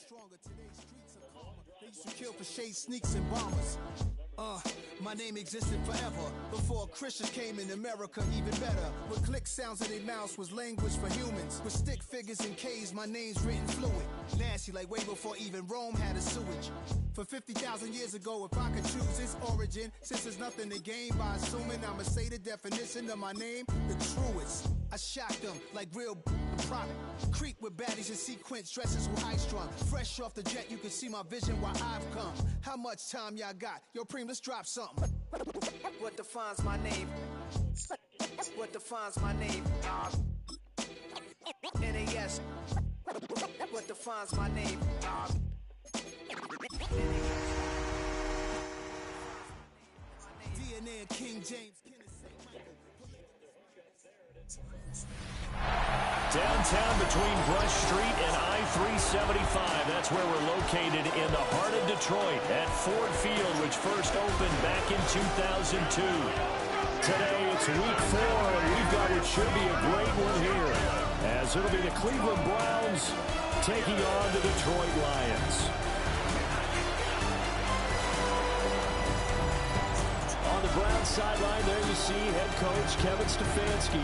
stronger. Today's streets are calmer. They used to kill for shade sneaks and bombers. My name existed forever before Christians came in America, even better. With click sounds in their mouths was language for humans. With stick figures and K's, my name's written fluid. Nasty like way before even Rome had a sewage. For 50,000 years ago, if I could choose its origin, since there's nothing to gain by assuming I'ma say the definition of my name, the truest. I shocked them like real product. Creep with baddies and sequence dresses with high strung. Fresh off the jet, you can see my vision where I've come. How much time y'all got? Yo, Preem, let's drop something. What defines my name? What defines my name? NAS. What defines my name? DNA of King James. Downtown between Brush Street and I-375. That's where we're located in the heart of Detroit at Ford Field, which first opened back in 2002. Today it's week 4, and we've got what should be a great one here, as it'll be the Cleveland Browns taking on the Detroit Lions. On the Browns sideline, there you see head coach Kevin Stefanski.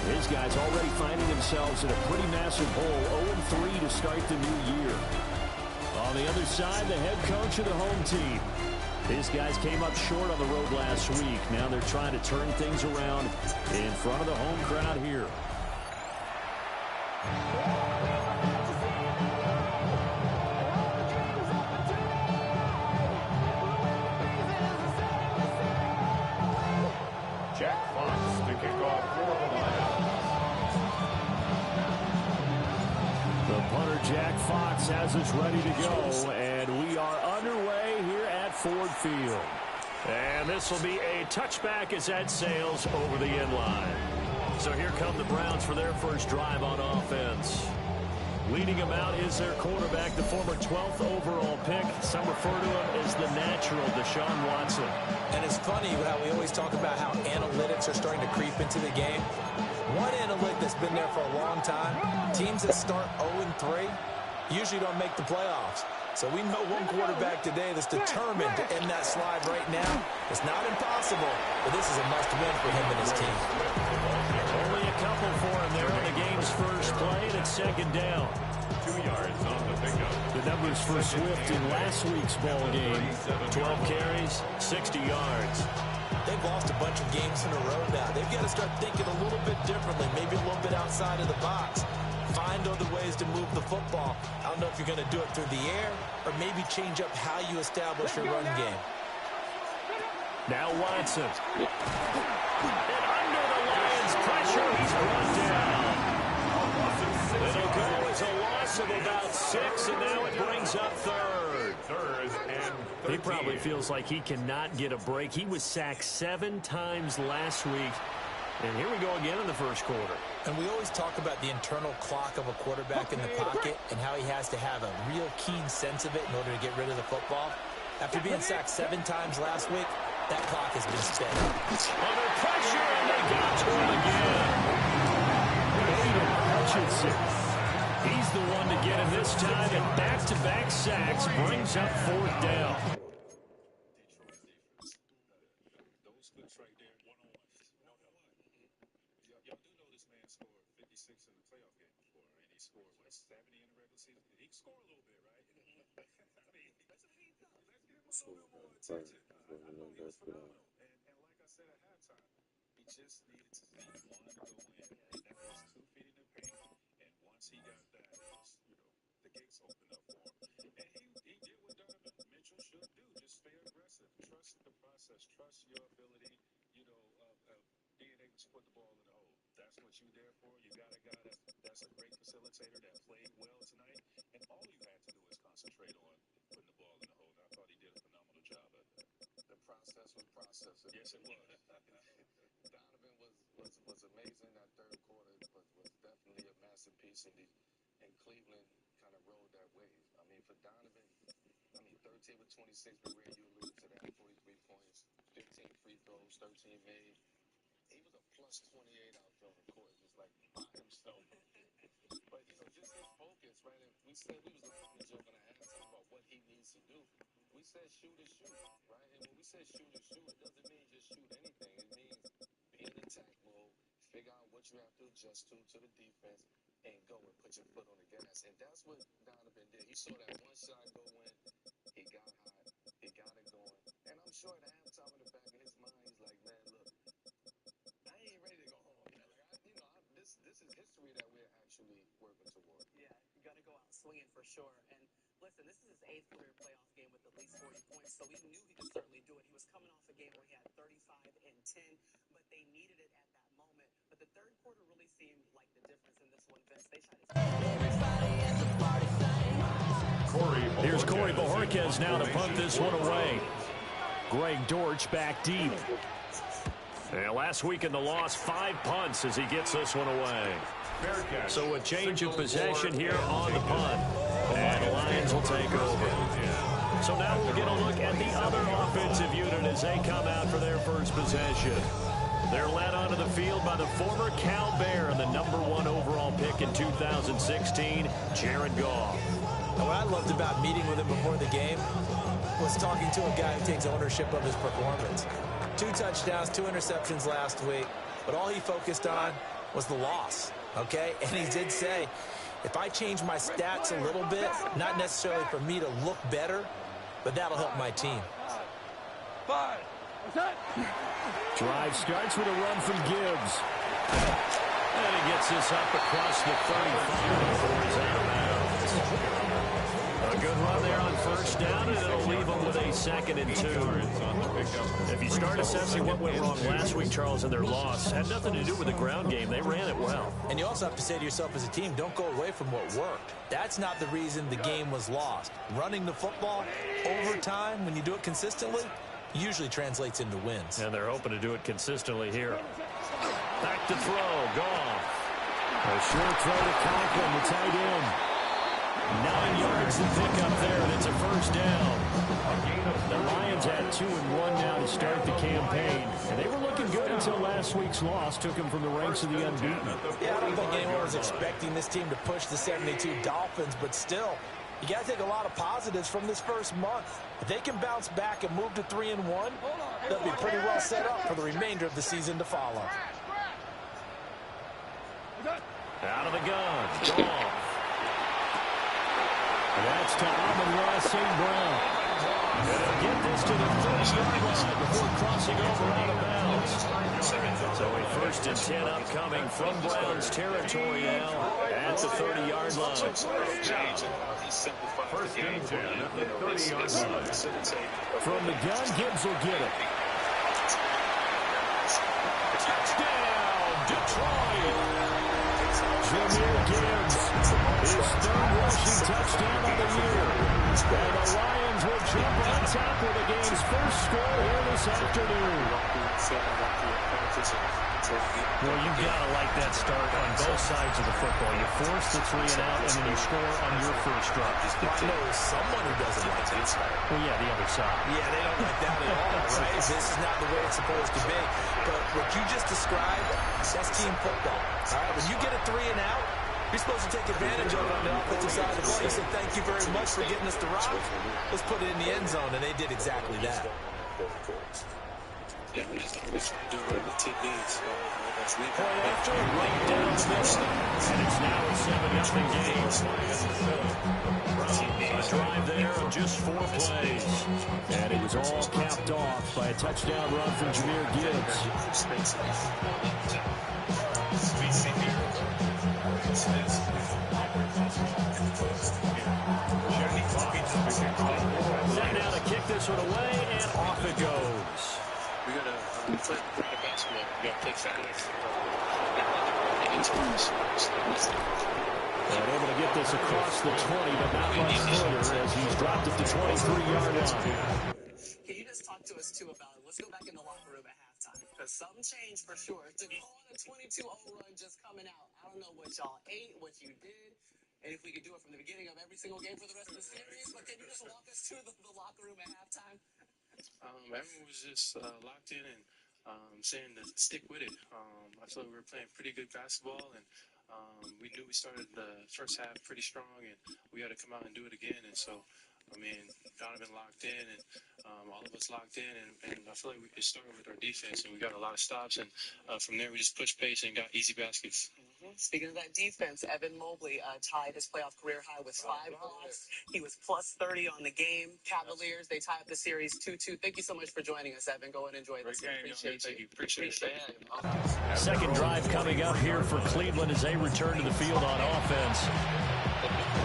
His guys already finding themselves in a pretty massive hole, 0-3 to start the new year. On the other side, the head coach of the home team. These guys came up short on the road last week. Now they're trying to turn things around in front of the home crowd here. Jack Fox to kick off for the Lions. The punter Jack Fox has us ready to go, and we are underway here at Ford Field. And this will be a touchback as that sails over the end line. So here come the Browns for their first drive on offense. Leading them out is their quarterback, the former 12th overall pick. Some refer to him as the natural, Deshaun Watson. And it's funny how we always talk about how analytics are starting to creep into the game. One analytic that's been there for a long time, teams that start 0-3 usually don't make the playoffs. So we know one quarterback today that's determined to end that slide right now. It's not impossible, but this is a must-win for him and his team. Only a couple for him there on the game's first play, and it's second down. 2 yards on the pickup. The numbers for Swift in last week's ball game: 12 carries, 60 yards. They've lost a bunch of games in a row now. They've got to start thinking a little bit differently, maybe a little bit outside of the box. Find other ways to move the football. I don't know if you're going to do it through the air or maybe change up how you establish your run game. Now Watson. And under the Lions' pressure, he's brought down. It'll go as a loss of about 6, and now it brings up third. And He probably feels like he cannot get a break. He was sacked 7 times last week. And here we go again in the first quarter. And we always talk about the internal clock of a quarterback in the pocket and how he has to have a real keen sense of it in order to get rid of the football. After being sacked 7 times last week, that clock has been sped up. Under pressure, and they got to him again. Aiden Hutchinson. He's the one to get him this time, and back-to-back sacks brings up 4th down. Those splits right there, one-on-one. Y'all do know this man scored 56 in the playoff game before, and he scored, what, 70 in the regular season? He can score a little bit, right? I mean, that's what he does. Let's give him a little bit more attention. I know he was phenomenal. And like I said at halftime, he just needed to find one to go in, and that was 2 feet in the paint. And once he got that, the gates opened up for him. And he did what Donovan Mitchell should do. Just stay aggressive. Trust the process. Trust your ability, being able to put the ball in the hole. That's what you're there for. You got a guy that's a great facilitator that played well tonight. And all you had to do is concentrate on putting the ball in the hole. And I thought he did a phenomenal job at that. The process was processing. Yes, it was. Donovan was amazing that third quarter, but was definitely a masterpiece. And Cleveland kind of rode that wave. I mean, for Donovan, 13 with 26, but Ray, you alluded to that, 43 points, 15 free throws, 13 made. He was a plus 28 out there on the court, just like by himself. But, just his focus, right? And we said we was laughing at Jim we said shoot and shoot, right? And when we say shoot and shoot, it doesn't mean just shoot anything. It means be in attack mode, figure out what you have to adjust to the defense, and go and put your foot on the gas. And that's what Donovan did. He saw that one shot go in. He got hot. He got it going. And I'm sure at halftime in the back of his mind, he's like, man, look, I ain't ready to go home yet. This is history that we're actually working toward. Yeah, you got to go out swinging for sure. And listen, this is his 8th career playoff game with at least 40 points, so he knew he could certainly do it. He was coming off a game where he had 35 and 10, but they needed it at that moment. But the third quarter really seemed like the difference in this one, Vince. They tried to... Here's Corey Bojorquez now to punt this one away. Greg Dortch back deep. And last week in the loss, 5 punts as he gets this one away. So a change of possession here on the punt. And the Lions will take over. So now we'll get a look at the other offensive unit as they come out for their first possession. They're led onto the field by the former Cal Bear and the #1 overall pick in 2016, Jared Goff. And what I loved about meeting with him before the game was talking to a guy who takes ownership of his performance. 2 touchdowns, 2 interceptions last week, but all he focused on was the loss, okay? And he did say, if I change my stats a little bit, not necessarily for me to look better, but that'll help my team. Drive starts with a run from Gibbs. And he gets this up across the 35 before he's out of bounds. A good run there on first down, and it'll leave him with a 2nd and 2. If you start assessing what went wrong last week, Charles, in their loss, had nothing to do with the ground game. They ran it well. And you also have to say to yourself as a team, don't go away from what worked. That's not the reason the game was lost. Running the football over time, when you do it consistently, usually translates into wins. And they're hoping to do it consistently here. Back to throw. Goff. A short throw to Conklin, the tight end. 9 yards to pick up there, and it's a first down. The Lions had 2-1 now to start the campaign, and they were looking good until last week's loss took them from the ranks of the unbeaten. Yeah, I don't think anyone was expecting this team to push the 72 Dolphins, but still, you got to take a lot of positives from this first month. If they can bounce back and move to 3-1, they'll be pretty well set up for the remainder of the season to follow. Out of the gun, Goff. That's to Amon-Ra St. Brown. And they'll get this to the 30-yard line before crossing over out of bounds. So a 1st and 10 upcoming from Browns territory now at the 30-yard line. 1st and 10 at the 30-yard line. From the gun, Gibbs will get it. Touchdown, Detroit! Jahmyr Gibbs, his 3rd rushing touchdown of the year. And the Lions will jump on top with the game's first score here this afternoon. Well, you've got to like that start on both sides of the football. You force the 3 and out, and then you score on your first drive. I know someone who doesn't like that start. Well, yeah, the other side. Yeah, they don't like that at all, right? This is not the way it's supposed to be. But what you just described, that's team football. All right, when you get a 3 and out, you're supposed to take advantage of it on the offensive side of the ball. You said, thank you very much for getting us the rock. Let's put it in the end zone, and they did exactly that. Yeah, we just do what the team needs. Point after, right down the middle. And it's now a 7-0 game. A drive there of just 4 plays. And it was all capped off by a touchdown run from Jahmyr Gibbs. Set now to kick this one away, and off it goes. We got to play the basketball. We got to take shots. And able to get this across the 20, but not much further as he's dropped it to 23-yard line. Can you just talk to us, too, about it? Let's go back in the locker room at halftime, because something changed for sure. To go on a 22-0 run just coming out, I don't know what y'all ate, what you did, and if we could do it from the beginning of every single game for the rest of the series, but can you just walk us through the locker room at halftime? Everyone was just locked in and saying to stick with it. I feel like we were playing pretty good basketball, and we knew we started the first half pretty strong, and we had to come out and do it again. And so I mean, Donovan locked in, and all of us locked in, and I feel like it started with our defense, and we got a lot of stops, and from there we just pushed pace and got easy baskets. Speaking of that defense, Evan Mobley tied his playoff career high with 5 blocks. He was plus 30 on the game. Cavaliers, they tie up the series 2-2. Thank you so much for joining us, Evan. Go and enjoy this. Appreciate you. Appreciate it. Second drive coming up here for Cleveland as they return to the field on offense.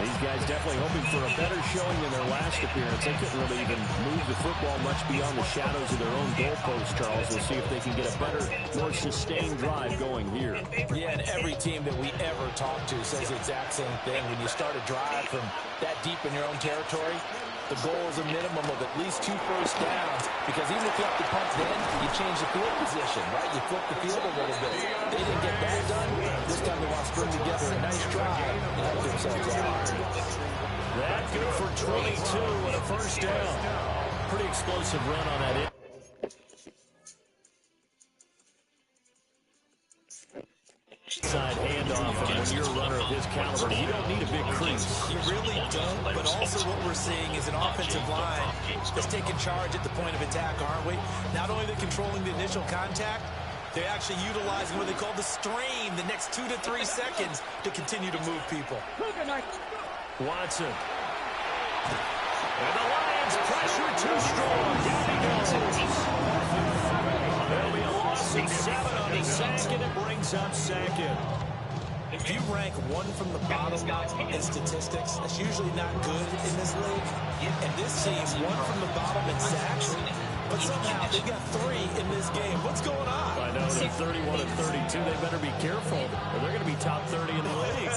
These guys definitely hoping for a better showing than their last appearance. They couldn't really even move the football much beyond the shadows of their own goalposts, Charles. We'll see if they can get a better, more sustained drive going here. Yeah, and every team that we ever talk to says the exact same thing. When you start a drive from that deep in your own territory, the goal is a minimum of at least 2 first downs, because even if you have to punt then, you change the field position, right? You flip the field a little bit. They didn't get that done. This time they want to string together a nice drive and help themselves out. That good for 22 and a first down. Pretty explosive run on that. Inside handoff, and when you're a runner of his caliber, you don't need a big crease. You really don't, but also what we're seeing is an offensive line that's taking charge at the point of attack, aren't we? Not only are they controlling the initial contact, they're actually utilizing what they call the strain, the next 2 to 3 seconds, to continue to move people. Watson. And the Lions pressure too strong. Down he goes. There'll be a loss of 7 on the sack, and it brings up second. If you rank one from the bottom in statistics, that's usually not good in this league. And this team, one from the bottom in sacks, but somehow they got 3 in this game. What's going on? I know, they're 31 and 32. They better be careful, or they're going to be top 30 in the league.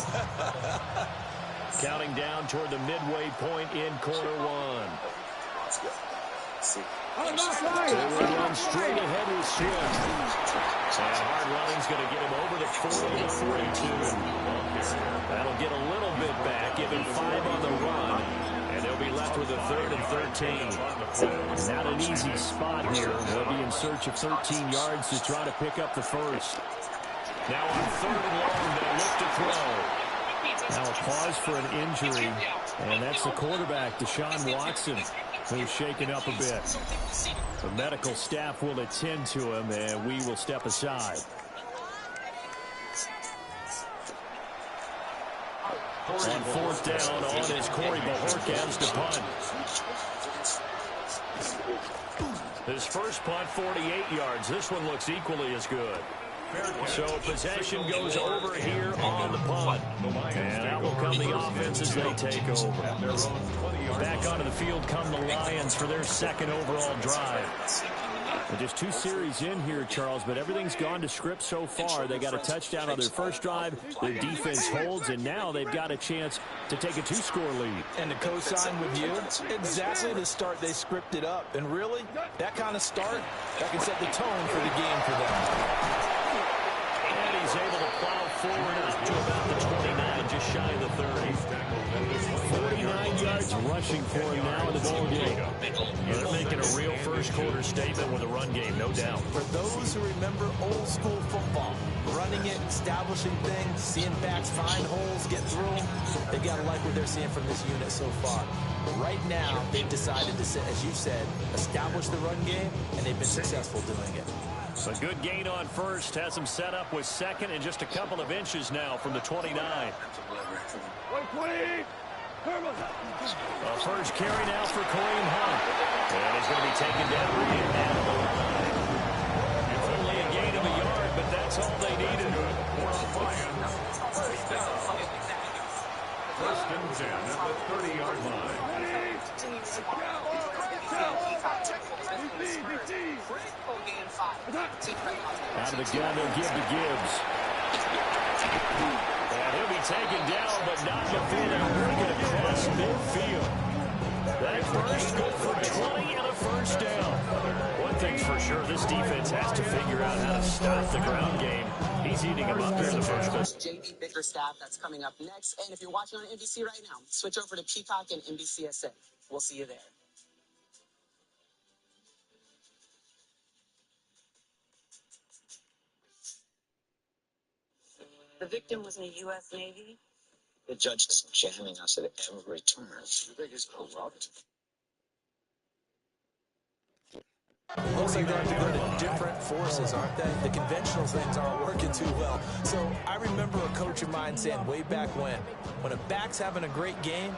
Counting down toward the midway point in quarter 1. They will run straight ahead with Swift. And hard running's going to get him over to 40 to 42. That'll get a little bit back, give him 5 on the run. And they'll be left with a 3rd and 13. Not an easy spot here. They'll be in search of 13 yards to try to pick up the first. Now on 3rd and long, they'll look to throw. Now a pause for an injury, and that's the quarterback, Deshaun Watson, who's shaken up a bit. The medical staff will attend to him, and we will step aside. On 4th down, on is Corey Bajorquez to punt. His first punt, 48 yards. This one looks equally as good. So possession goes over here on the punt. And out will come the offense as they take over. Back onto the field come the Lions for their 2nd overall drive. And just 2 series in here, Charles, but everything's gone to script so far. They got a touchdown on their first drive. Their defense holds, and now they've got a chance to take a 2-score lead. And to co-sign with you, exactly the start they scripted up. And really, that kind of start, that can set the tone for the game for them. And he's able to plow forward up to about the 29, just shy of the 30. 49 yards rushing for him now in the ball game. They're making a real first-quarter statement with a run game, no doubt. For those who remember old-school football, running it, establishing things, seeing backs find holes, get through them, they've got to like what they're seeing from this unit so far. Right now, they've decided to, as you said, establish the run game, and they've been successful doing it. A good gain on first, has him set up with 2nd and just a couple of inches now from the 29. A first carry now for Kareem Hunt. And he's going to be taken down and down the line. It's only a gain of a yard, but that's all they needed. First and 10 at the 30-yard line. Out of the gun, they'll give to Gibbs. And he'll be taken down, but not before they bring it across midfield. That first good for 20 and a first down. One thing's for sure, this defense has to figure out how to stop the ground game. He's eating them up here in the first place. JB Bickerstaff, that's coming up next. And if you're watching on NBC right now, switch over to Peacock and NBCSN. We'll see you there. The victim was in the U.S. Navy. The judge is jamming us at every turn. You think he's corrupt? Looks like they have to go to different forces, aren't they? The conventional things aren't working too well. So I remember a coach of mine saying way back when a back's having a great game,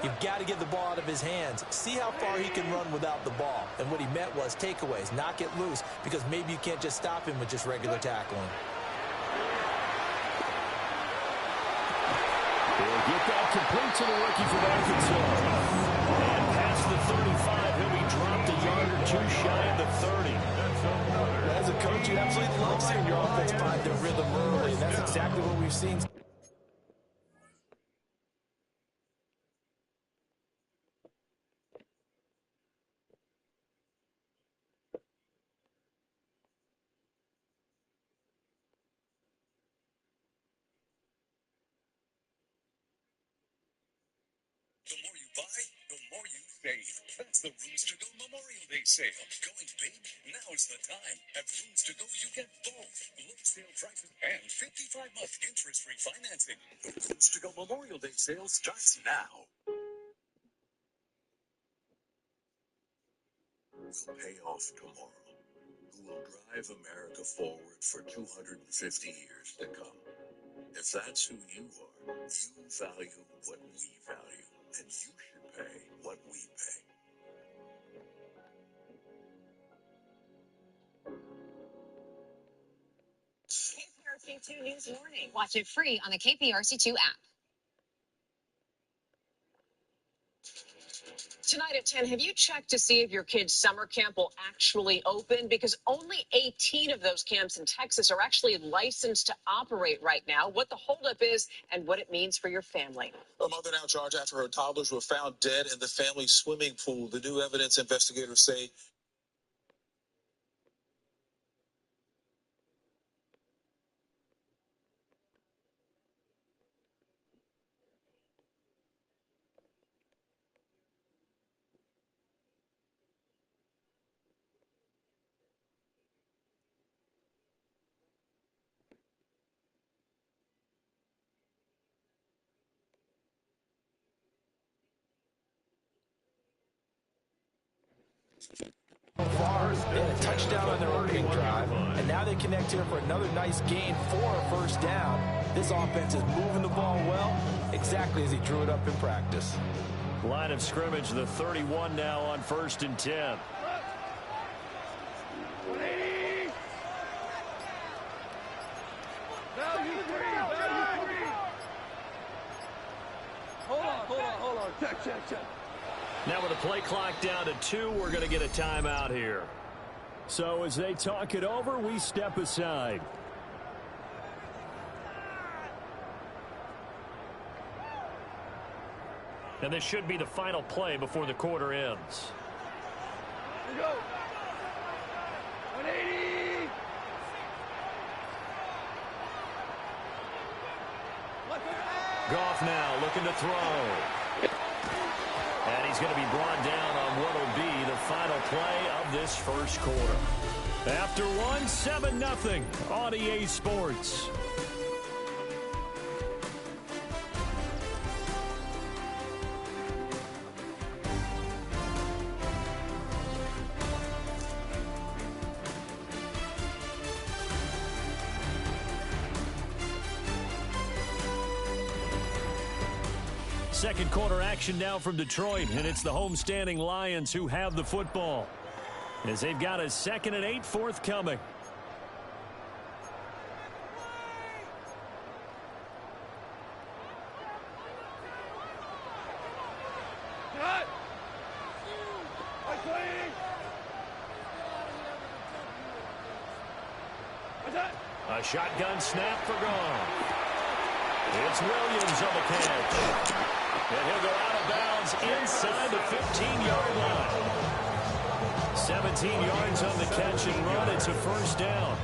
you've got to get the ball out of his hands. See how far he can run without the ball. And what he meant was takeaways, knock it loose, because maybe you can't just stop him with just regular tackling. He'll get that complete to the rookie from Arkansas. And past the 35, he'll be dropped a yard or two shy of the 30. As a coach, you absolutely love seeing your offense find their rhythm early, and that's exactly what we've seen. The more you buy, the more you save. That's the Rooms to Go Memorial Day sale. Going big? Now's the time. At Rooms to Go, you get both low sale prices and 55-month interest-free financing. The Rooms to Go Memorial Day sale starts now. Will pay off tomorrow. Who will drive America forward for 250 years to come. If that's who you are, you value what we value. And you should pay what we pay. KPRC2 News Morning. Watch it free on the KPRC2 app. Tonight at 10, have you checked to see if your kid's summer camp will actually open? Because only 18 of those camps in Texas are actually licensed to operate right now. What the holdup is and what it means for your family. A mother now charged after her toddlers were found dead in the family swimming pool. The new evidence, investigators say, They had a touchdown on their opening drive, and now they connect here for another nice gain for a first down. This offense is moving the ball well, exactly as he drew it up in practice. Line of scrimmage, the 31 now on 1st and 10. Hold on. Check. Now with the play clock down to 2, we're going to get a timeout here. So as they talk it over, we step aside. And this should be the final play before the quarter ends. Here we go. 180. Goff now looking to throw. And he's going to be brought down on what will be the final play of this first quarter. After 7-0 on EA Sports. Second quarter action now from Detroit, and it's the homestanding Lions who have the football as they've got a 2nd and 8 forthcoming. A shotgun snap for Goff. It's Williams on the catch. And he'll go out of bounds inside the 15-yard line. 17 yards on the catch and run. It's a first down.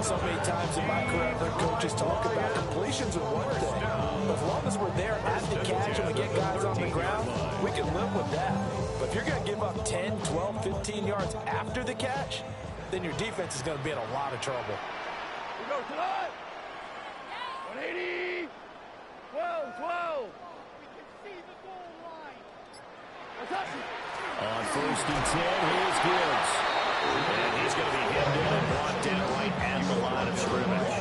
So many times in my career, I've heard coaches talk about completions are one thing. But as long as we're there at the catch and we get guys on the ground, we can live with that. But if you're going to give up 10, 12, 15 yards after the catch, then your defense is going to be in a lot of trouble. We go tonight. 180. 180. 12. On 1st and 10, here's Gibbs. And he's going to be hemmed in and brought down right at the line of scrimmage.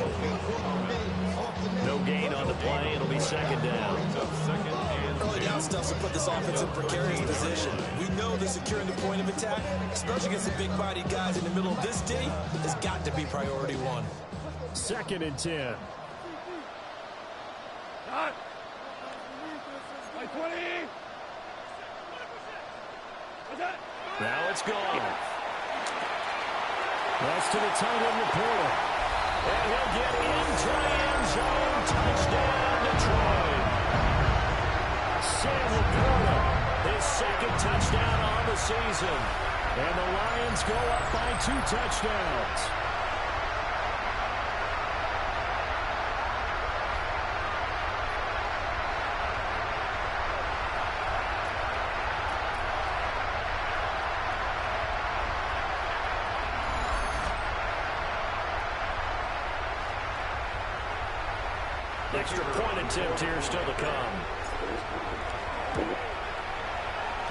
No gain on the play. It'll be 2nd down. Early down stuff to put this offense in precarious position. We know that securing the point of attack, especially against the big-bodied guys in the middle of this D, has got to be priority one. 2nd and 10. Shot. By 20. Now it's gone. That's to the tight end Laporta. And he'll get into the end zone. Touchdown, Detroit. Sam Laporta, his 2nd touchdown on the season. And the Lions go up by 2 touchdowns. Extra point attempt here still to come.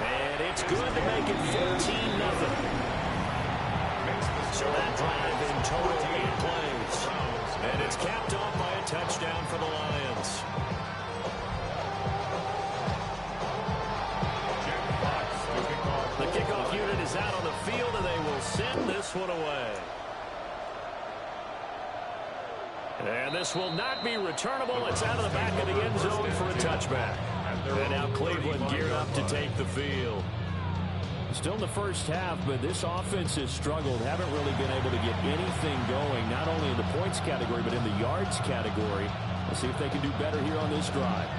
And it's good to make it 14-0. So that drive in total 8 plays. And it's capped off by a touchdown for the Lions. The kickoff unit is out on the field, and they will send this one away. And this will not be returnable. It's out of the back of the end zone for a touchback. And now Cleveland geared up to take the field. Still in the first half, but this offense has struggled. Haven't really been able to get anything going, not only in the points category, but in the yards category. We'll see if they can do better here on this drive.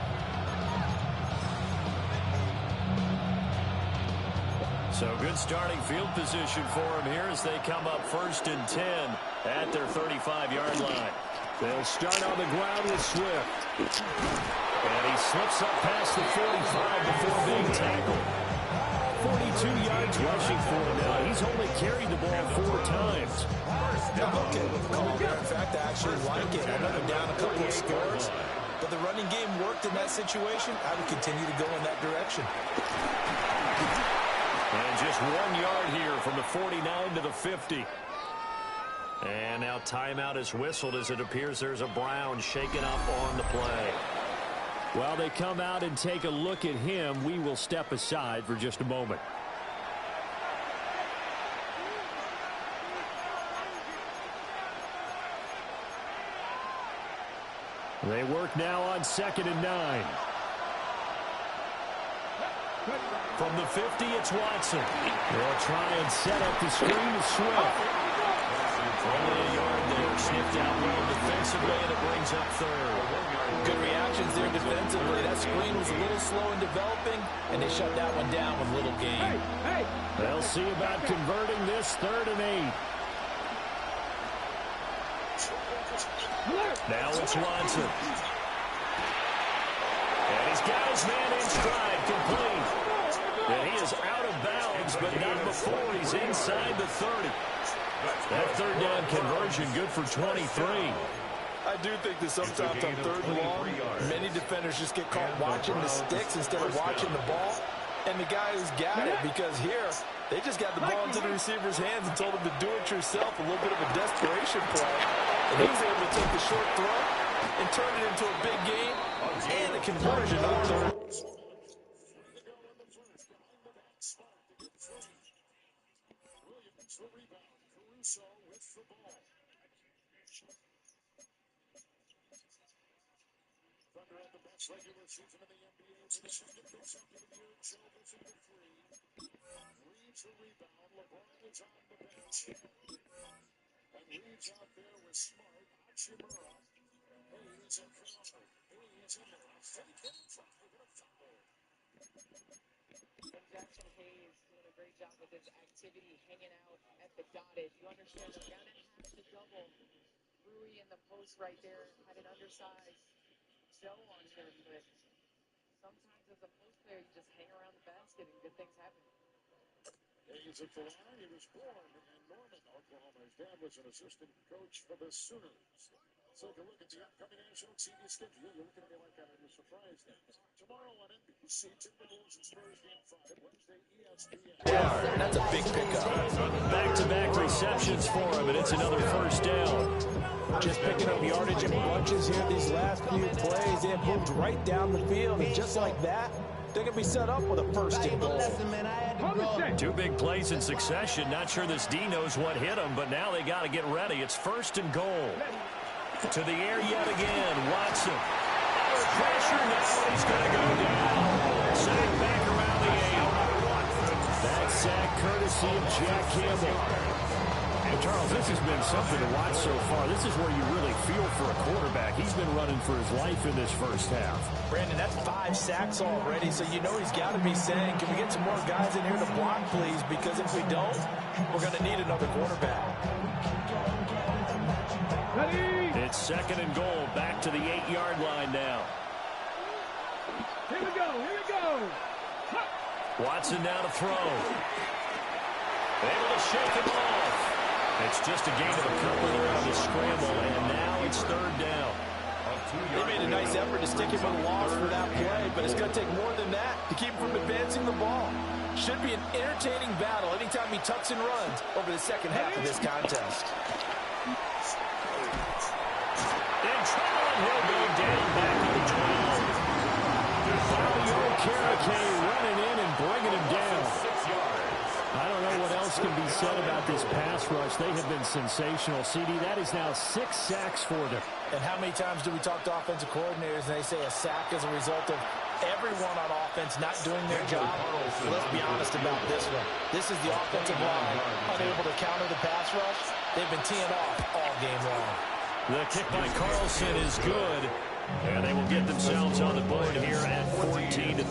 So good starting field position for them here as they come up 1st and 10 at their 35-yard line. They'll start on the ground with Swift. And he slips up past the 45 before being tackled. 42 yards rushing for him now. He's only carried the ball 4 times. I'm okay with the call there. In fact, I actually like it. I know they're down a couple of scores, but the running game worked in that situation. I would continue to go in that direction. And just 1 yard here from the 49 to the 50. And now timeout is whistled as it appears there's a Brown shaken up on the play. While they come out and take a look at him, we will step aside for just a moment. They work now on 2nd and 9. From the 50, it's Watson. They'll try and set up the screen to Swift. Only a yard there, sniffed out well defensively, and it brings up 3rd. Good reactions there defensively. That screen was a little slow in developing, and they shut that one down with little gain. They'll see about converting this 3rd and 8. Now it's Watson. And he's got his man in stride, complete. And he is out of bounds, but not before he's inside the 30. That 3rd down conversion good for 23. I do think that sometimes on 3rd and long, many defenders just get caught watching the sticks instead of watching the ball. And the guy who's got it, because here, they just got the ball into the receiver's hands and told him to do it yourself, a little bit of a desperation play. And he was able to take the short throw and turn it into a big gain and a conversion on 3rd. Regular season in the NBA for the 2nd consecutive year. Shoulders into 3. Reed's a rebound. LeBron is on the bench. And Reed's out there with Smart. Hachimura. Hayes and Crowder. Hayes in there. Fake it. 5 and a foul. And Jackson Hayes doing a great job with his activity, hanging out at the dotted. You understand they're going to have to double. Rui in the post right there had an undersized Joe on him, but sometimes as a post player, you just hang around the basket and good things happen. Hayes at the line. He was born in Norman, Oklahoma. His dad was an assistant coach for the Sooners. So if you look at the upcoming national TV schedule, you're looking at me like I'm surprised then. Tomorrow on NBC, Timberwolves and Spurs game 5. Wednesday, ESPN. Yeah, that's a big pickup. Back-to-back receptions for him, and it's another first down. Just picking up yardage in bunches here these last few plays. They have moved right down the field, and just like that, they're going to be set up with a first and goal. 2 big plays in succession. Not sure this D knows what hit him, but now they got to get ready. It's first and goal. To the air yet again. Watson. Under pressure now. He's going to go down. Sack back around the 8. That sack courtesy of Jack Campbell. And Charles, this has been something to watch so far. This is where you really feel for a quarterback. He's been running for his life in this first half. Brandon, that's 5 sacks already, so you know he's got to be saying, can we get some more guys in here to block, please? Because if we don't, we're going to need another quarterback. It's second and goal. Back to the 8-yard line now. Here we go. Here we go. Watson now to throw. Able to shake him off. It's just a gain of a couple there on the scramble, and now it's third down. They made a nice effort to stick him in a loss for that play, but it's going to take more than that to keep him from advancing the ball. Should be an entertaining battle anytime he tucks and runs over the second half of this contest. In trouble, and he'll go down back to the 12. Fabio Carrique running in and bringing him down. I don't know what else can be said about this pass rush. They have been sensational. CD, that is now 6 sacks for them. And how many times do we talk to offensive coordinators and they say a sack is a result of everyone on offense not doing their job? Well, let's be honest about this one. This is the offensive line unable to counter the pass rush. They've been teeing off all game long. The kick by Carlson is good. And they will get themselves on the board here at 14-3.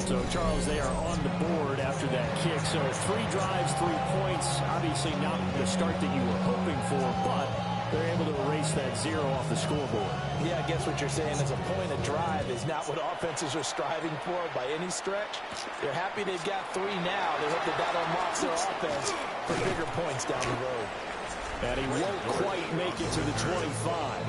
So, Charles, they are on the board after that kick. So 3 drives, 3 points. Obviously not the start that you were hoping for, but they're able to erase that 0 off the scoreboard. Yeah, I guess what you're saying is a point of drive is not what offenses are striving for by any stretch. They're happy they've got 3 now. They hope that unlocks their offense for bigger points down the road. And he won't quite make it to the 25.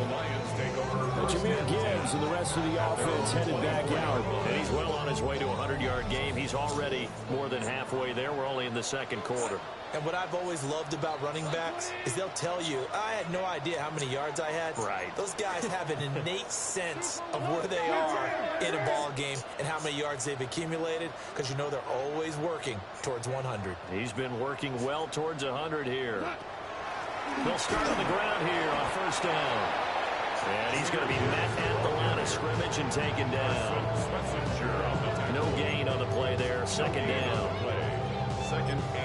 But Jahmyr Gibbs and the rest of the offense headed back out. And he's well on his way to a 100-yard game. He's already more than halfway there. We're only in the second quarter. And what I've always loved about running backs is they'll tell you, I had no idea how many yards I had. Right. Those guys have an innate sense of where they are in a ball game and how many yards they've accumulated, because you know they're always working towards 100. He's been working well towards 100 here. They'll start on the ground here on first down. And he's going to be met at the line of scrimmage and taken down. No gain on the play there. Second down.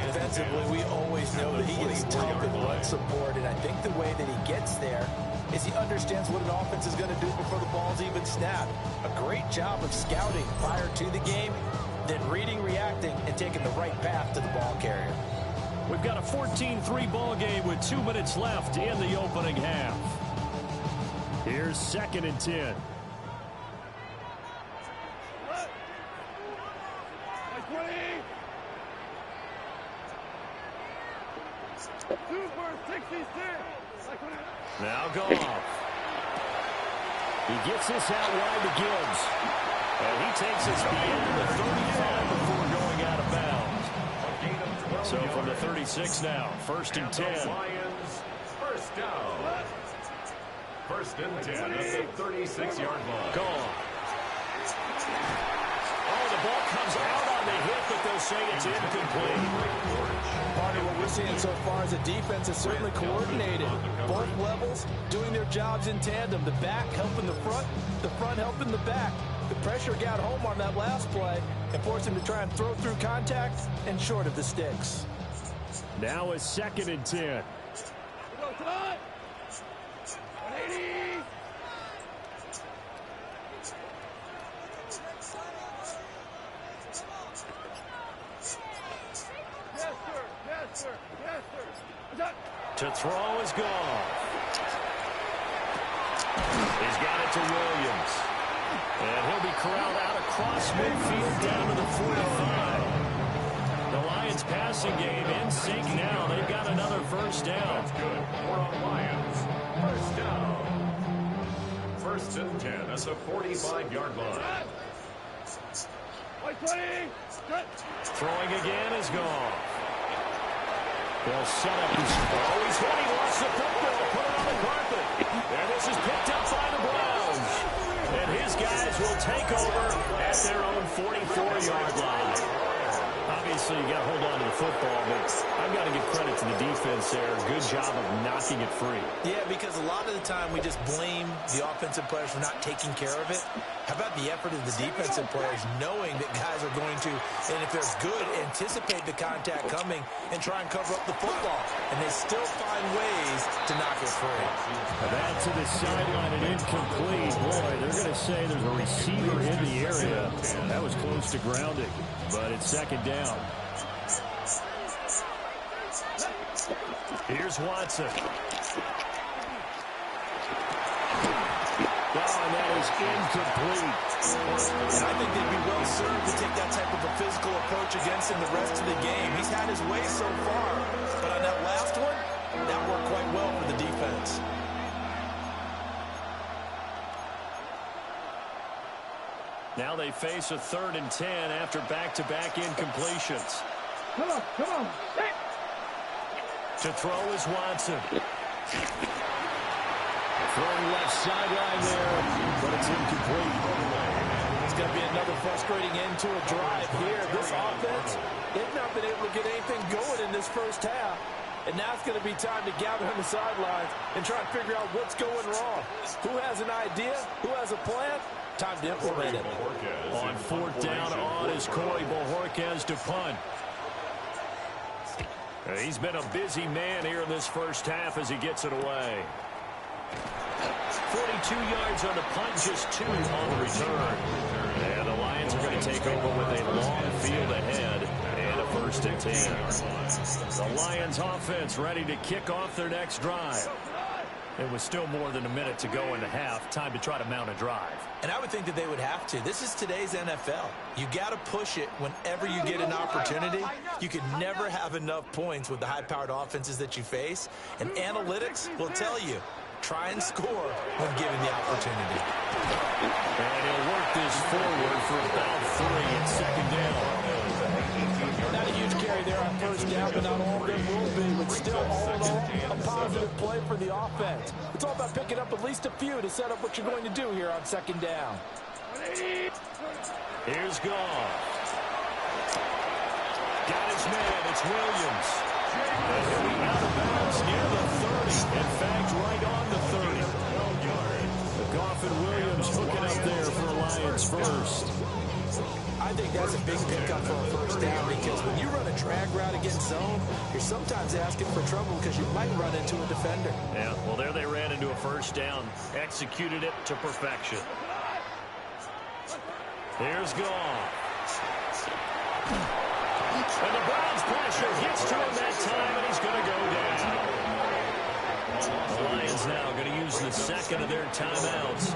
Defensively, we always know that he gets tough in run support, and I think the way that he gets there is he understands what an offense is going to do before the ball's even snapped. A great job of scouting prior to the game, then reading, reacting, and taking the right path to the ball carrier. We've got a 14-3 ball game with 2 minutes left in the opening half. Here's second and 10. Now Goff. He gets this out wide to Gibbs. And he takes his beyond the 35 before going out of bounds. So from the 36 now, first and 10. Lions, first down. First and 10 at the 36-yard line. Goff. Oh, the ball comes out on the hit, but they'll say it's incomplete. Part of what we're seeing so far is the defense is certainly coordinated. Both levels doing their jobs in tandem. The back helping the front helping the back. The pressure got home on that last play and forced him to try and throw through contact and short of the sticks. Now is second and 10. To throw is gone. He's got it to Williams. And he'll be corralled out across midfield down to the 45. The Lions passing game in sync now. They've got another first down. That's good. We're on Lions. First down. First and 10 at the 45-yard line. Throwing again is gone. They'll set up his... Oh, he's hit. He lost the football. Put it on the carpet. And this is picked up by the Browns. And his guys will take over at their own 44-yard line. Obviously, you got to hold on to the football, but I've got to give credit to the defense there. Good job of knocking it free. Yeah, because a lot of the time we just blame the offensive players for not taking care of it. How about the effort of the defensive players knowing that guys are going to, and if they're good, anticipate the contact coming and try and cover up the football. And they still find ways to knock it free. That to the sideline and incomplete. Boy, they're going to say there's a receiver in the area. That was close to grounding, but it's second down. Here's Watson. And that is incomplete. And I think they'd be well served to take that type of a physical approach against him the rest of the game. He's had his way so far, but on that last one, that worked quite well for the defense. Now they face a 3rd and 10 after back-to-back incompletions. Come on. To throw is Watson. Throwing left sideline there, but it's incomplete. It's going to be another frustrating end to a drive here. This offense, they've not been able to get anything going in this first half. And now it's going to be time to gather on the sidelines and try and figure out what's going wrong. Who has an idea? Who has a plan? Time to implement it. On 4th down on is Corey Bojorquez to punt. He's been a busy man here in this first half as he gets it away. 42 yards on the punt, just 2 on the return. And the Lions are going to take over with a long field ahead and a 1st and 10. The Lions offense ready to kick off their next drive. It was still more than a minute to go in the half. Time to try to mount a drive. And I would think that they would have to. This is today's NFL. You got to push it whenever you get an opportunity. You can never have enough points with the high-powered offenses that you face. And analytics will tell you, try and score when given the opportunity. And he'll work this forward for about 3 and 2nd down. Not a huge carry there on 1st down, but not all of them will be. But still, all in all, a positive play for the offense. It's all about picking up at least a few to set up what you're going to do here on 2nd down. Here's Goff. Got his man. It's Williams. And he'll be out of bounds near the 30. In fact, right on the 30. Goff and Williams hooking up there for Lions first. I think that's a big pickup for a 1st down because when you run a drag route against zone, you're sometimes asking for trouble because you might run into a defender. Yeah, well, there they ran into a 1st down. Executed it to perfection. Here's Goff. And the Browns pressure gets to him that time, and he's going to go down. The Lions now going to use the 2nd of their timeouts,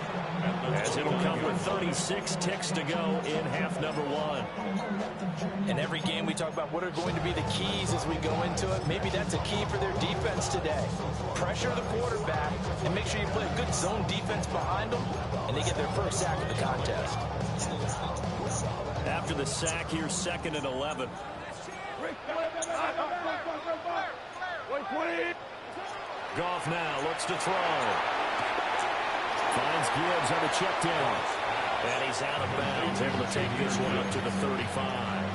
as it'll come with 36 ticks to go in half number 1. In every game we talk about what are going to be the keys as we go into it. Maybe that's a key for their defense today. Pressure the quarterback and make sure you play a good zone defense behind them, and they get their first sack of the contest. After the sack, here's 2nd and 11. Goff now looks to throw. Finds Gibbs on the check down. And he's out of bounds, able to take this one up to the 35.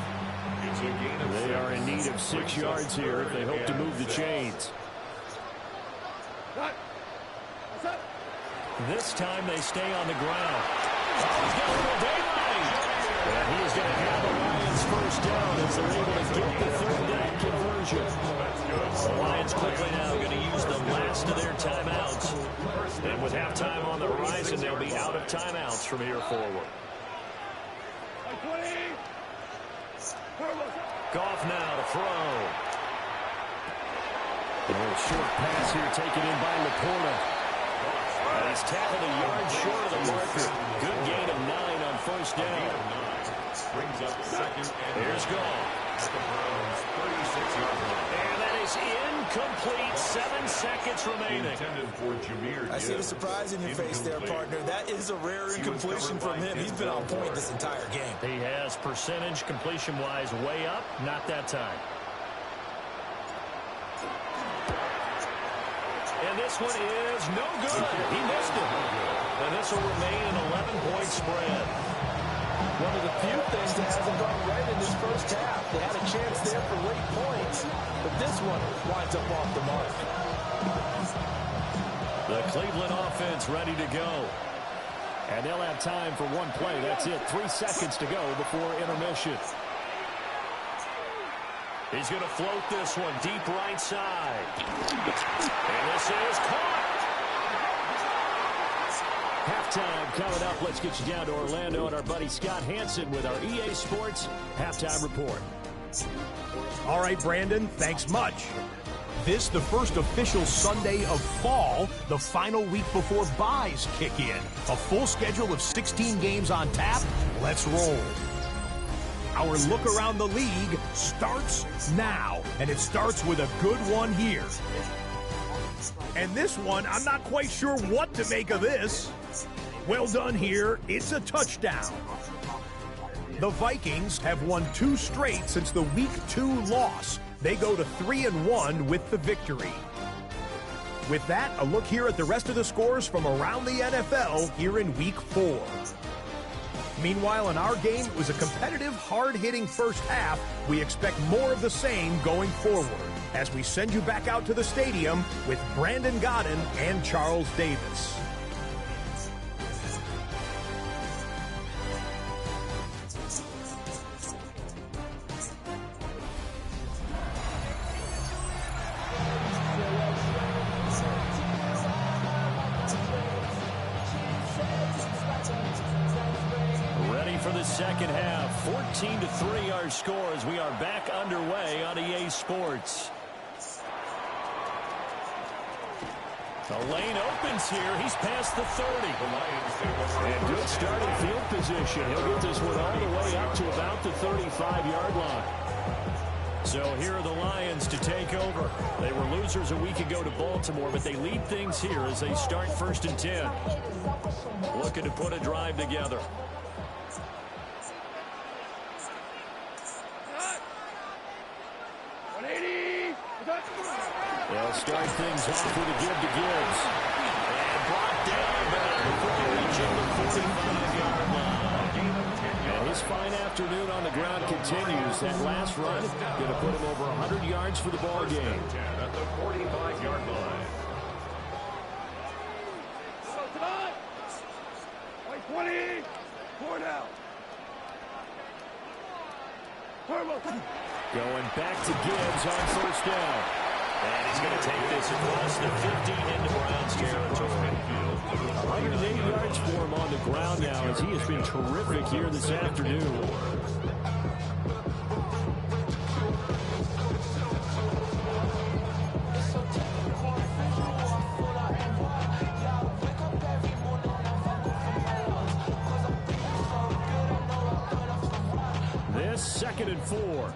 They are in need of 6 yards here if they hope to move the chains. This time they stay on the ground. Oh, he's got a little daylight. And he is going to have the Lions 1st down as they're able to get the 3rd down conversion. The Lions quickly now going to use the last of their timeouts. And with halftime on the horizon, they'll be out of timeouts from here forward. Goff now to throw. A little short pass here taken in by Laporta. And he's tackled a yard short of the marker. Good gain of 9 on 1st down. brings up second and here's goal. At the Browns' 36-yard line. And that is incomplete. 7 seconds remaining. Intended for Jameer. I see the surprise in your face there, partner. That is a rare incompletion from him. He's been on point this entire game. He has percentage completion-wise way up. Not that time. And this one is no good. He missed it. And this will remain an 11-point spread. One of the few things that hasn't gone right in this first half. They had a chance there for late points, but this one winds up off the mark. The Cleveland offense ready to go. And they'll have time for one play. That's it. 3 seconds to go before intermission. He's going to float this one deep right side. And this is caught. Halftime coming up. Let's get you down to Orlando and our buddy Scott Hansen with our EA Sports Halftime Report. All right, Brandon, thanks much. This, the first official Sunday of fall, the final week before buys kick in. A full schedule of 16 games on tap. Let's roll. Our look around the league starts now, and it starts with a good one here. And this one, I'm not quite sure what to make of this. Well done here. It's a touchdown. The Vikings have won 2 straight since the Week 2 loss. They go to 3-1 with the victory. With that, a look here at the rest of the scores from around the NFL here in Week 4. Meanwhile, in our game, it was a competitive, hard-hitting first half. We expect more of the same going forward as we send you back out to the stadium with Brandon Godden and Charles Davis. Second half, 14-3 our scores. We are back underway on EA Sports. The lane opens here. He's past the 30. And good starting field position. He'll get this one all the way up to about the 35-yard line. So here are the Lions to take over. They were losers a week ago to Baltimore, but they lead things here as they start 1st and 10. Looking to put a drive together. They'll start things off with a give to Gibbs. And brought down before reaching the 45-yard line. And his fine afternoon on the ground continues. That last run going to put him over 100 yards for the ball game. At the 45-yard line. White 20. 4 down. Going back to Gibbs on 1st down. And he's going to take this across the 50 into Browns territory. 108 yards for him on the ground now as he has been terrific here this afternoon. This 2nd and 4.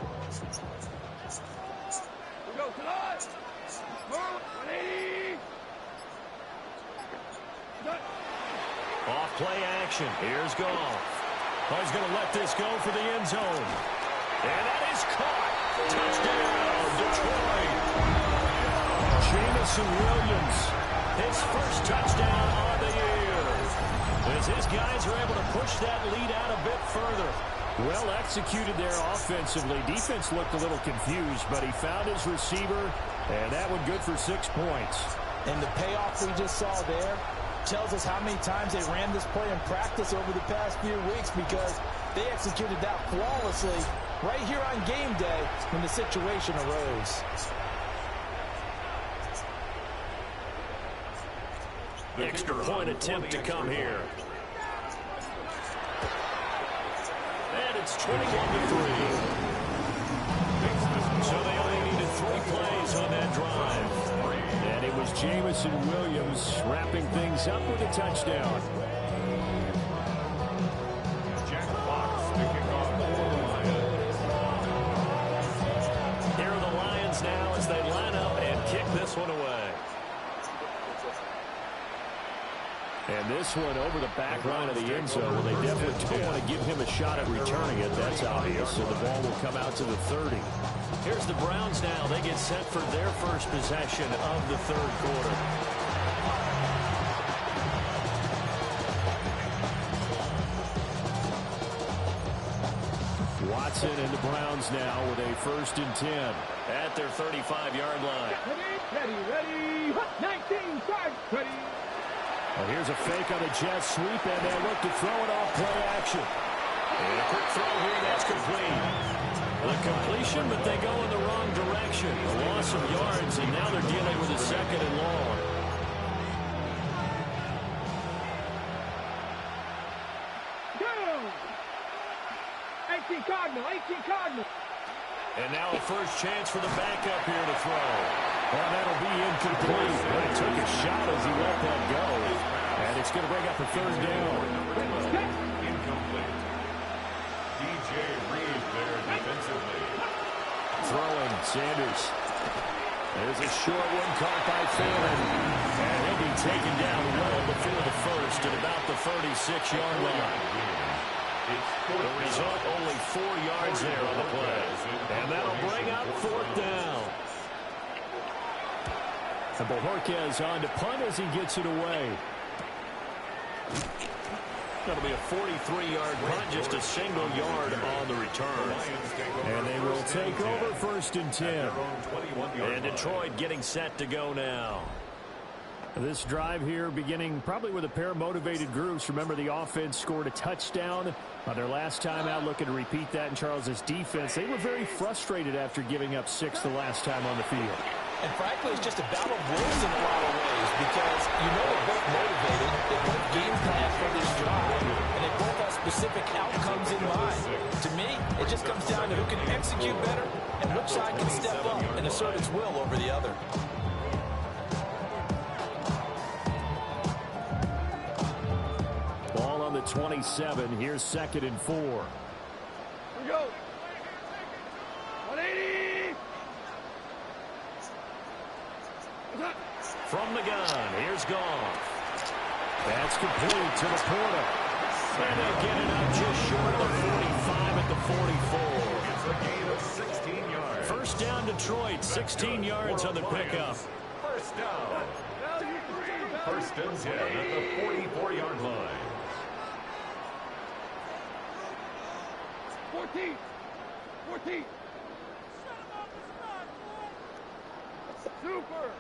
Off play action. Here's Goff. Oh, he's going to let this go for the end zone. And that is caught. Touchdown, Detroit. Jamison Williams, his first touchdown on the year. As his guys are able to push that lead out a bit further. Well executed there offensively. Defense looked a little confused, but he found his receiver, and that one good for 6 points. And the payoff we just saw there tells us how many times they ran this play in practice over the past few weeks, because they executed that flawlessly right here on game day when the situation arose. Extra point attempt to come here. And it's 21-3. So they only needed 3 plays on that drive. And it was Jamison Williams wrapping things up with a touchdown. Jack Fox to kick off. this one away. And this one over the back line of the end zone. Well, they definitely don't want to give him a shot at returning it. That's obvious. So the ball will come out to the 30. Here's the Browns now. They get set for their first possession of the third quarter. Watson and the Browns now with a 1st and 10 at their 35-yard line. Ready. 19 yards. Ready. Well, here's a fake on the jet sweep, and they look to throw it off play action. And a quick throw here, that's complete. The completion, but they go in the wrong direction. A loss of yards, and now they're dealing with a 2nd and long. Go! 18 Cardinal. And now a first chance for the backup here to throw. Well, that'll be incomplete. But he took a shot as he let that go. And it's going to bring up a 3rd down. Incomplete. DJ Reed there defensively. Throwing, Sanders. There's a short one caught by Phelan. And he'll be taken down well before the first at about the 36-yard line. The result, only 4 yards there on the play. And that'll bring up 4th down. And Bojorquez on to punt as he gets it away. That'll be a 43-yard punt, just a single yard on the return. And they will take over 1st and 10. And Detroit getting set to go now. This drive here beginning probably with a pair of motivated groups. Remember, the offense scored a touchdown on their last time out. Looking to repeat that in Charles's defense. They were very frustrated after giving up 6 the last time on the field. And frankly, it's just a battle of wills in a lot of ways because you know they're both motivated. They both game plan for this drive, and they both have specific outcomes in mind. To me, it just comes down to who can execute better and which side can step up and assert its will over the other. Ball on the 27. Here's 2nd and 4. Here we go. 180. From the gun, here's Goff. That's complete to the Porter. And they get it up just short of the 45 at the 44. It's a gain of 16 yards. 1st down Detroit, 16 yards on the pickup. 1st down. 1st and 10 at the 44-yard line. 14. Super.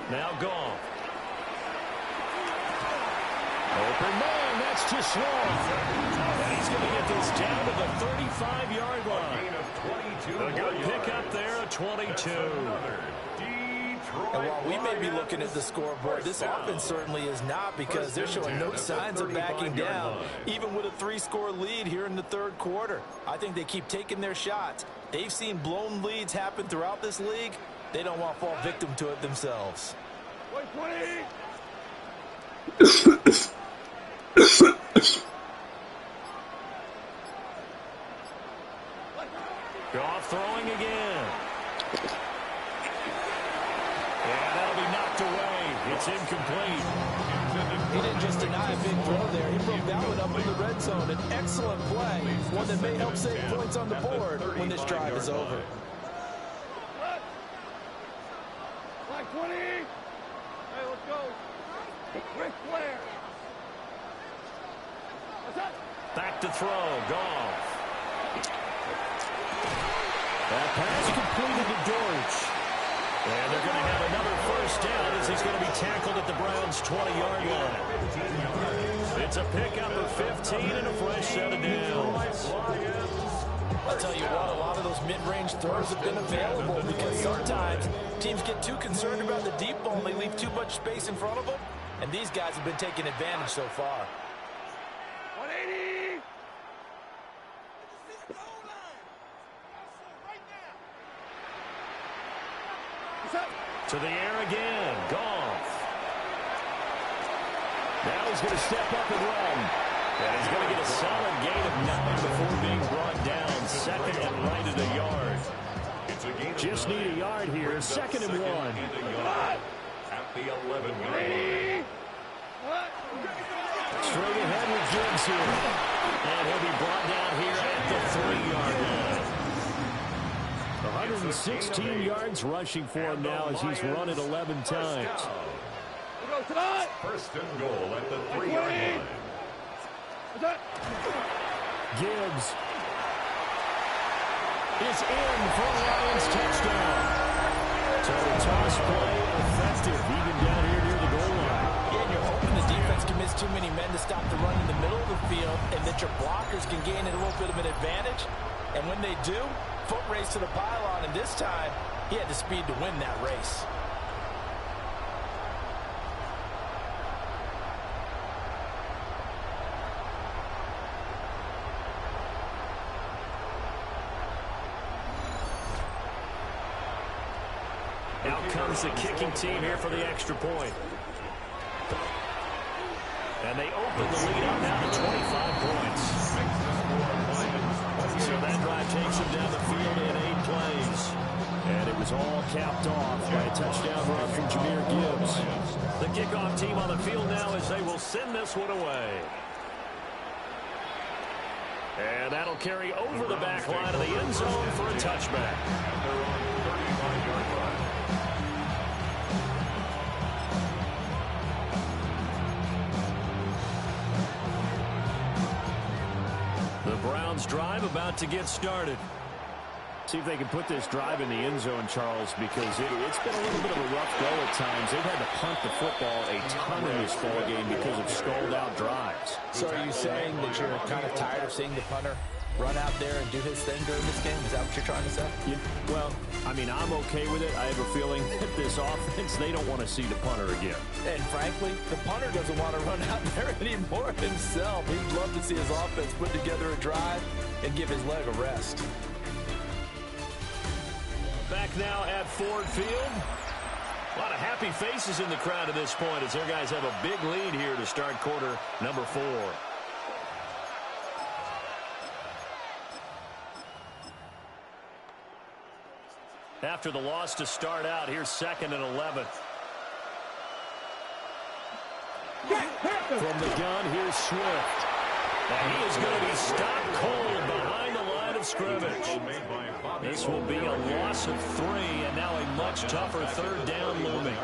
Now Goff. Open man, that's too small. And he's going to get this down to the 35-yard line. A good pickup there, a 22. And while we may be looking at the scoreboard, this offense certainly is not because they're showing no signs of backing down, even with a 3-score lead here in the 3rd quarter. I think they keep taking their shots. They've seen blown leads happen throughout this league. They don't want to fall victim to it themselves. Goff throwing again. And that'll be knocked away. It's incomplete. He didn't just deny a big throw there. He broke that one up in the red zone. An excellent play. One that may help save points on the board when this drive is over. Like 20. Hey, let's go. Ric Flair. Back to throw. Goff. That pass completed to Dortch. And they're going to have another 1st down as he's going to be tackled at the Browns' 20-yard line. It's a pickup of 15 and a fresh set of downs. I'll tell you what, a lot of those mid-range throws have been available because sometimes teams get too concerned about the deep ball and they leave too much space in front of them. And these guys have been taking advantage so far. 180. To the air again. Goff. Now he's going to step up and run. And he's going to get a solid gain of 9 before being brought down. 2nd and right at the yard. It's a gain Just need a yard here. 2nd and 1. At the 11-yard line. Straight ahead with Gibbs here. And he'll be brought down here at the 3-yard line. 116 yards rushing for him now as he's run it 11 times. First and goal at the 3-yard line. Gibbs is in for a Lions touchdown. So the toss play effective even down here near the goal line. Yeah, and you're hoping the defense commits too many men to stop the run in the middle of the field and that your blockers can gain a little bit of an advantage. And when they do, foot race to the pylon, and this time he had the speed to win that race. Out comes the kicking team here for the extra point. And they open the lead up now to 25 points. So that drive takes them down the field in 8 plays. And it was all capped off by a touchdown run from Jahmyr Gibbs. The kickoff team on the field now as they will send this one away. And that'll carry over the back line of the end zone for a touchback. And they're on 35-yard line. The Browns drive about to get started. See if they can put this drive in the end zone, Charles, because it's been a little bit of a rough go at times. They've had to punt the football a ton in this ball game because of stalled-out drives. So are you saying that you're kind of tired of seeing the punter run out there and do his thing during this game? Is that what you're trying to say? Well, I mean, I'm okay with it. I have a feeling that this offense, they don't want to see the punter again. And frankly, the punter doesn't want to run out there anymore himself. He'd love to see his offense put together a drive and give his leg a rest. Back now at Ford Field. A lot of happy faces in the crowd at this point as their guys have a big lead here to start quarter number 4. After the loss to start out, here's 2nd and 11. From the gun, here's Swift. And he is going to be stopped cold behind the line of scrimmage. This will be a loss of 3, and now a much tougher 3rd down looming.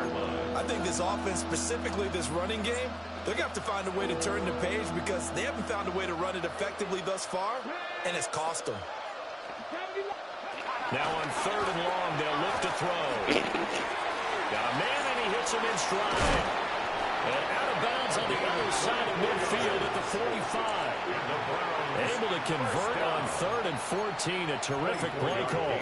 I think this offense, specifically this running game, they're going to have to find a way to turn the page because they haven't found a way to run it effectively thus far, and it's cost them. Now on 3rd and long, they'll look to throw. Got a man, and he hits him in stride. And out of bounds on the other side of midfield at the 45. Able to convert on 3rd and 14. A terrific play call.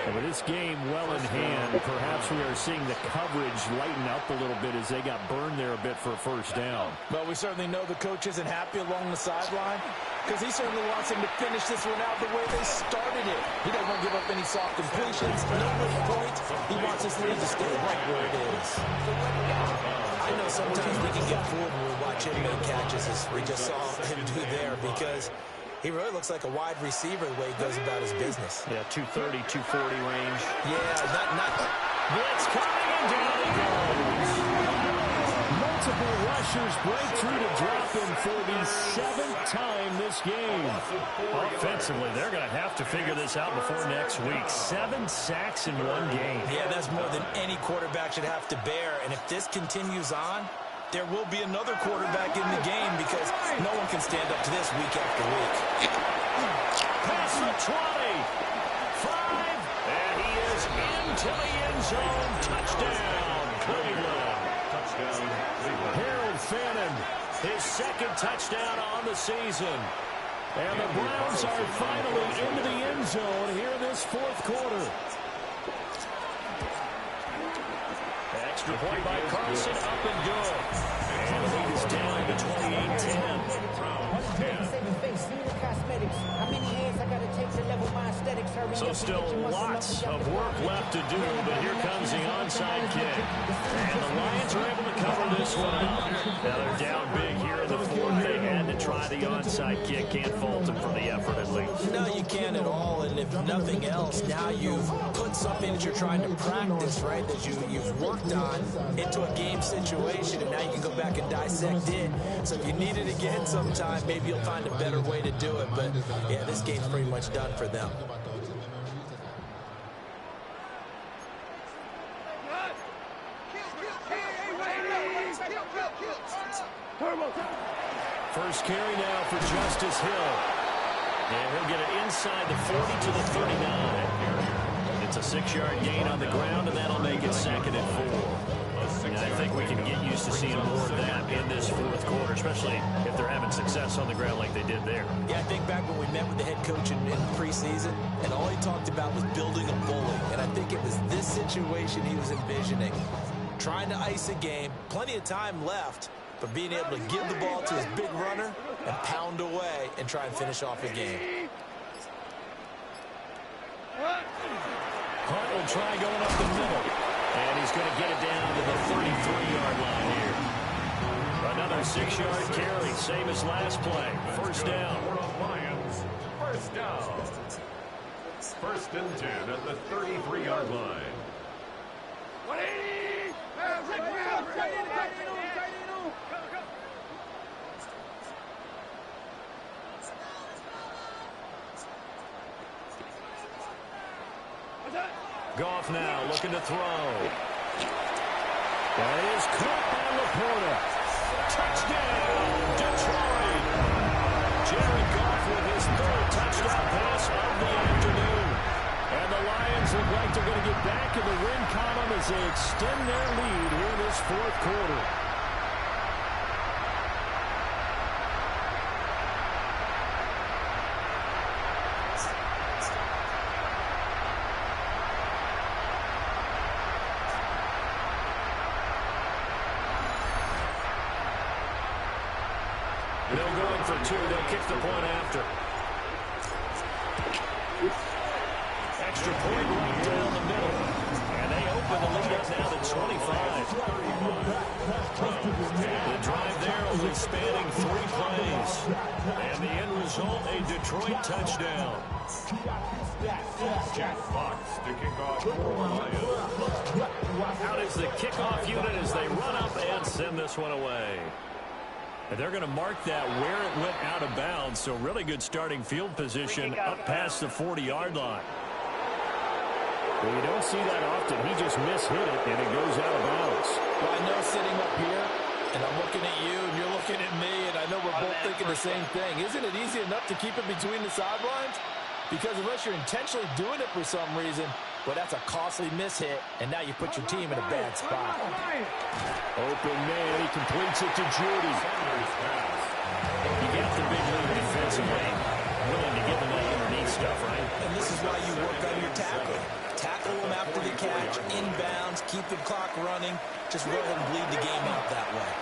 And with this game well in hand, perhaps we are seeing the coverage lighten up a little bit as they got burned there a bit for a 1st down. Well, we certainly know the coach isn't happy along the sideline because he certainly wants them to finish this one out the way they started it. He doesn't want to give up any soft completions, no points. He wants his lead to stay right where it is. I know sometimes we can get fooled when we watch him make catches as we just saw him do there because he really looks like a wide receiver the way he goes about his business. Yeah, 230, 240 range. Yeah, not. Blitz coming and down he goes. Multiple rushers break through to drop him for the 7th time this game. Offensively, they're going to have to figure this out before next week. 7 sacks in 1 game. Yeah, that's more than any quarterback should have to bear. And if this continues on, there will be another quarterback in the game because no one can stand up to this week after week. Past the 20. 5. And he is into the end zone. Touchdown, Cleveland. Touchdown, Cleveland. Harold Fannin, his 2nd touchdown on the season. And the Browns are finally into the end zone here in this 4th quarter. Extra point by Carlson, up and good. And the lead is down to 28-10. Cosmetics. How many hands I gotta take to level my aesthetics? Her So still lots of work left to do, but here comes the onside kick. And the Lions are able to cover this one up. Now they're down big here in the fourth. They had to try the onside kick. Can't fault them for the effort at least. No, you can't at all. And if nothing else, now you've put something that you're trying to practice, right, that you've worked on into a game situation, and now you can go back and dissect it. So if you need it again sometime, maybe you'll find a better way to do it. But, yeah, this game's pretty much done for them. First carry now for Justice Hill. And he'll get it inside the 40 to the 39. It's a 6-yard gain on the ground, and that'll make it second and 4. And I think we can get used to seeing more of that in this fourth quarter, especially if they're having success on the ground like they did there. Yeah, I think back when we met with the head coach in preseason, and all he talked about was building a bully. And I think it was this situation he was envisioning. Trying to ice a game, plenty of time left, but being able to give the ball to his big runner and pound away and try and finish off a game. Hunt will try going up the middle. And he's going to get it down to the 33-yard line here. Another 6-yard carry, same as last play. First down. Lions, first down. First and 10 at the 33-yard line. 180! Goff now looking to throw. That is caught by Laporta. Touchdown, Detroit. Jared Goff with his third touchdown pass of the afternoon. And the Lions look like they're going to get back in the win column as they extend their lead here in this fourth quarter. They'll go in for two. They'll kick the point after. Extra point right down the middle. And they open the lead up now to 25. The drive there only spanning 3 plays. And the end result, a Detroit touchdown. Jack Fox to kick off for the Lions. Out is the kickoff unit as they run up and send this one away. And they're going to mark that where it went out of bounds. So really good starting field position up past the 40-yard line. Well, you don't see that often. He just mishit it, and it goes out of bounds. Well, I know sitting up here, and I'm looking at you, and you're looking at me, and I know we're both thinking the same thing. Isn't it easy enough to keep it between the sidelines? Because unless you're intentionally doing it for some reason, well, that's a costly mishit, and now you put your team in a bad spot. Open man, he completes it to Judy. You get the big lead defensively, willing to give them that underneath stuff, right? And this is why you work on your tackle. Tackle them after the catch, inbounds, keep the clock running. Just go ahead and bleed the game out that way.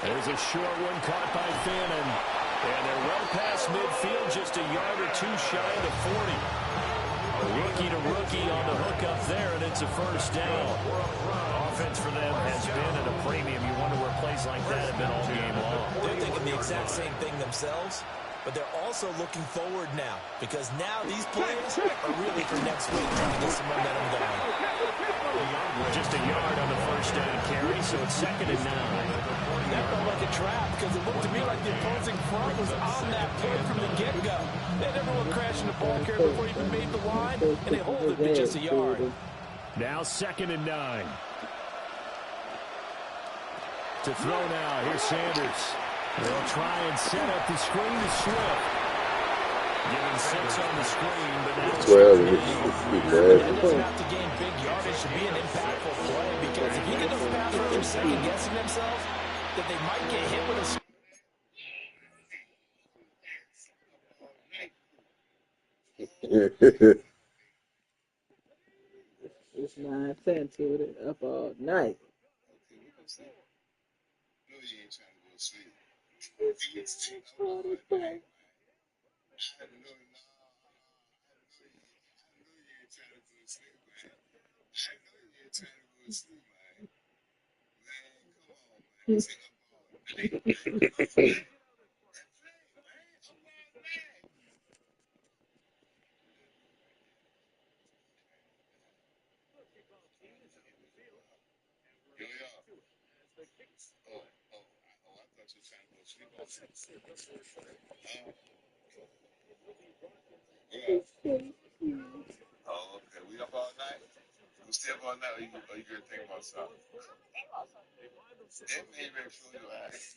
There's a short one caught by Fannin. And they're well past midfield, just a yard or two shy of the 40. Rookie to rookie on the hook up there, and it's a first down. Offense for them has been at a premium. You wonder where plays like that have been all game long. They're thinking the exact same thing themselves, but they're also looking forward now, because now these plays are really for next week, trying to get some momentum going. Just a yard on the first down carry, so it's 2nd and 9. That felt like a trap, because it looked to me like the opposing front was on that play from the get-go. They had everyone crashing the ball carrier before he even made the line, and they hold it to just a yard. Now 2nd and 9. To throw now, here's Sanders. They'll try and set up the screen to Swift. Giving 6 on the screen, but that's 12. That doesn't have to gain big yardage to be an impactful play, because if you get those pass rushers second-guessing themselves, that they might get hit with a... It's 9:10 to it up all night. Oh, okay. We up all night? We stay up all night, or you gonna think about something? It may make sure you ask.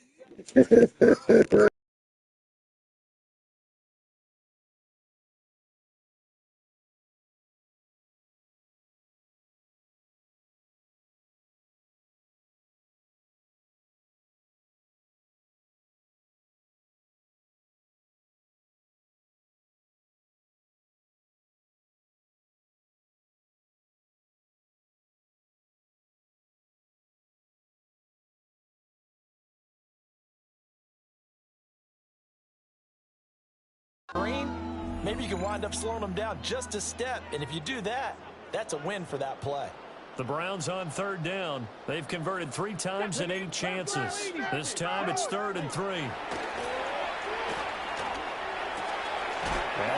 Maybe you can wind up slowing them down just a step, and if you do that, that's a win for that play. The Browns on third down. They've converted 3 times in 8 chances. This time it's 3rd and 3. And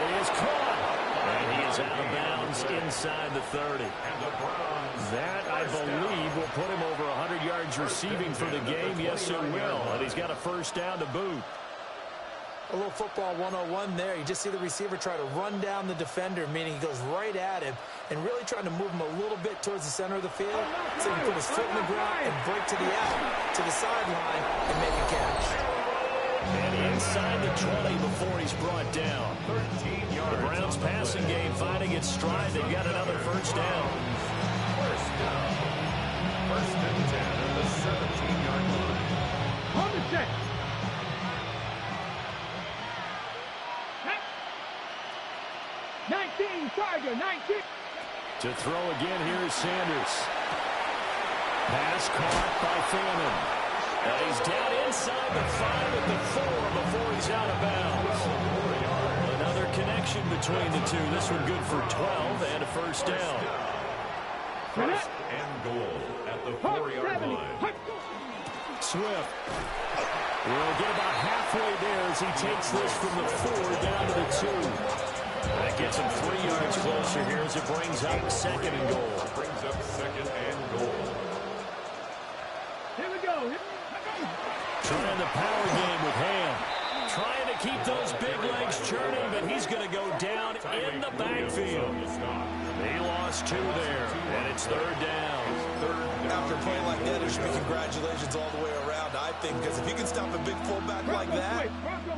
he is caught. And he is out of bounds inside the 30. That, I believe, will put him over 100 yards receiving for the game. Yes, it will. And he's got a first down to boot. A little football 101 there. You just see the receiver try to run down the defender, meaning he goes right at him and really trying to move him a little bit towards the center of the field so he can put his foot in the ground and break to the out, to the sideline, and make a catch. And inside the 20 before he's brought down. 13 yards. The Browns passing game finding its stride. They've got another first down. First down. 1st and 10 at the 17-yard line. On the set. 19, Tiger, 19. To throw again, here's Sanders. Pass caught by Fannin. And he's down inside the 5 at the 4 before he's out of bounds. Another connection between the two. This one good for 12 and a first down. First and goal at the 4-yard line. Swift will get about halfway there as he takes this from the 4 down to the 2. That gets him 3 yards closer here as it brings up 2nd and goal. Brings up 2nd and goal. Here we go. Trying the power game with Ham. Trying to keep those big legs churning, but he's going to go down in the backfield. He lost 2 there, and it's 3rd down. After a play like that, it should be congratulations all the way around, I think, because if you can stop a big fullback like that,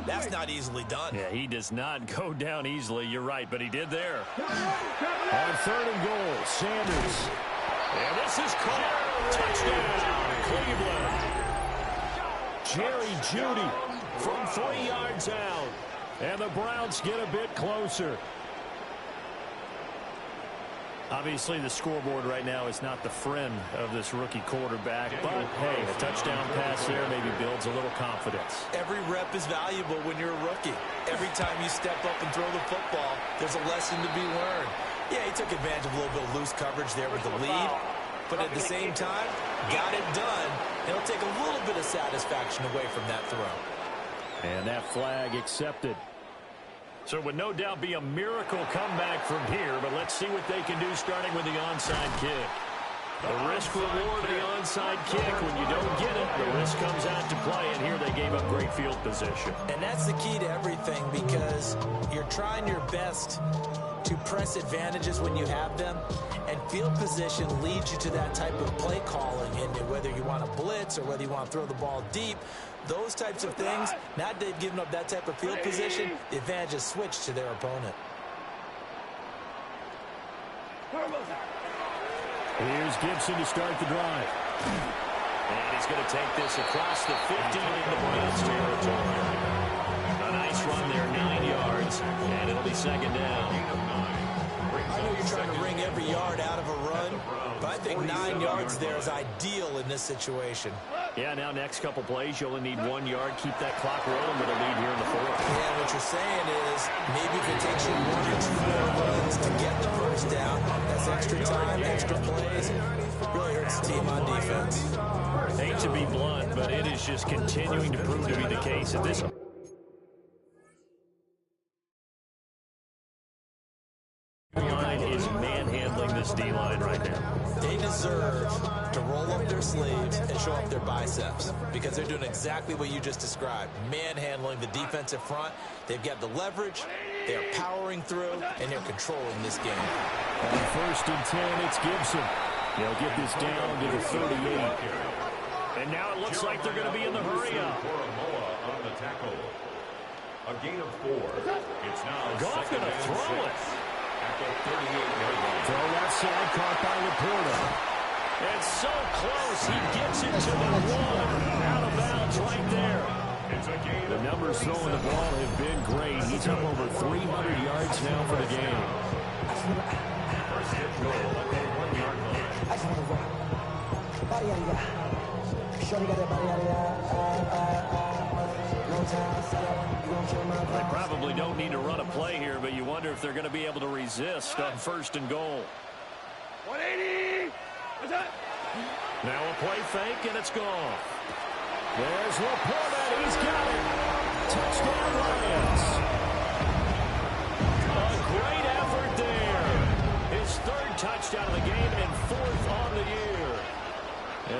that's not easily done. Yeah, he does not go down easily. You're right, but he did there. On 3rd and goal, Sanders. And this is caught. Touchdown, Cleveland. Jerry Jeudy from 3 yards out. And the Browns get a bit closer. Obviously, the scoreboard right now is not the friend of this rookie quarterback. But, hey, a touchdown pass there maybe builds a little confidence. Every rep is valuable when you're a rookie. Every time you step up and throw the football, there's a lesson to be learned. Yeah, he took advantage of a little bit of loose coverage there with the lead. But at the same time, got it done. It'll take a little bit of satisfaction away from that throw. And that flag accepted. So it would no doubt be a miracle comeback from here, but let's see what they can do starting with the onside kick. The risk-reward of the onside kick, when you don't get it, the risk comes out to play, and here they gave up great field position. And that's the key to everything, because you're trying your best to press advantages when you have them, and field position leads you to that type of play calling, and whether you want to blitz or whether you want to throw the ball deep, those types of things, now that they've given up that type of field position, the advantage is switched to their opponent. Here's Gibson to start the drive. And he's going to take this across the 50 into Browns territory. A nice run there, 9 yards, and it'll be 2nd down. I know you're trying to wring every yard out of a run, but I think 9 yards there is ideal in this situation. Yeah, now next couple plays, you only need 1 yard. Keep that clock rolling with a lead here in the 4th. Yeah, what you're saying is maybe if it takes you 1 or 2 more runs to get the first down, that's extra time, extra plays, really hurts the team on defense. Hate to be blunt, but it is just continuing to prove to be the case at this line is manhandling this D-line right now. They deserve to roll up their sleeves and show up their biceps because they're doing exactly what you just described, manhandling the defensive front. They've got the leverage, they're powering through, and they're controlling this game. On 1st and 10, it's Gibson. They'll get this down to the 38. And now it looks like they're going to be in the hurry-up. On the tackle. A gain of 4. It's now Goff going to throw it. At the 38-yard line. Throw that side, caught by Laporta. It's so close. He gets it to the 1. Out of bounds right there. It's a gain. The numbers throwing the ball have been great. He's up over 300 yards now for the game. First hit goal at the 1-yard line. They probably don't need to run a play here, but you wonder if they're going to be able to resist on 1st and goal. 180. What's that? Now a play fake, and it's gone. There's Laporta. He's got it. Touchdown, Lions. A great effort there. His 3rd touchdown of the game and 4th on the year.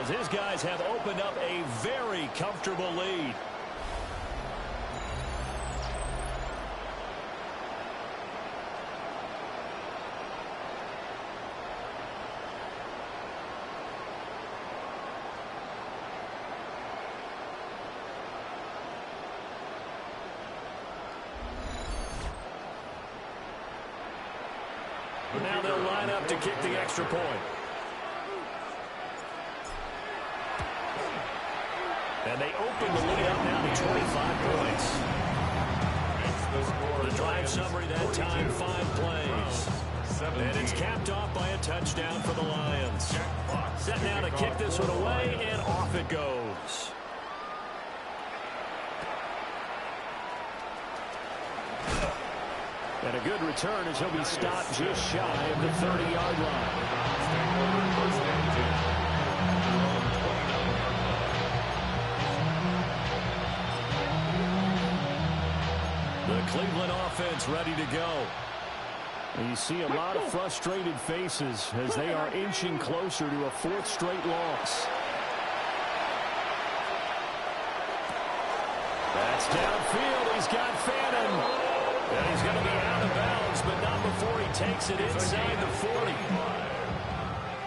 As his guys have opened up a very comfortable lead. Now they'll line up to kick the extra point. And they open the lead up now to 25 points. The drive summary that time, 5 plays. And it's capped off by a touchdown for the Lions. Set now to kick this one away, and off it goes. And a good return as he'll be stopped just shy of the 30-yard line. The Cleveland offense ready to go. And you see a lot of frustrated faces as they are inching closer to a 4th straight loss. That's downfield. He's got Phantom. And he's going to be out of bounds, but not before he takes it inside the 40.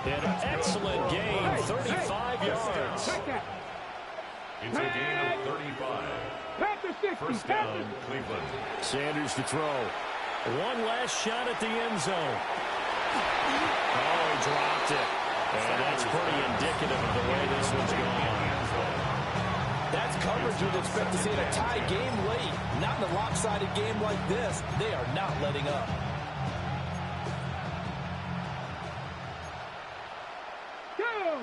An excellent gain, 35 yards. It's a gain of 35. First down, Cleveland. Sanders to throw. One last shot at the end zone. Oh, he dropped it. And that's pretty indicative of the way this one's going. That's coverage you'd expect to see in a tie game late. Not in a lopsided game like this. They are not letting up. Go!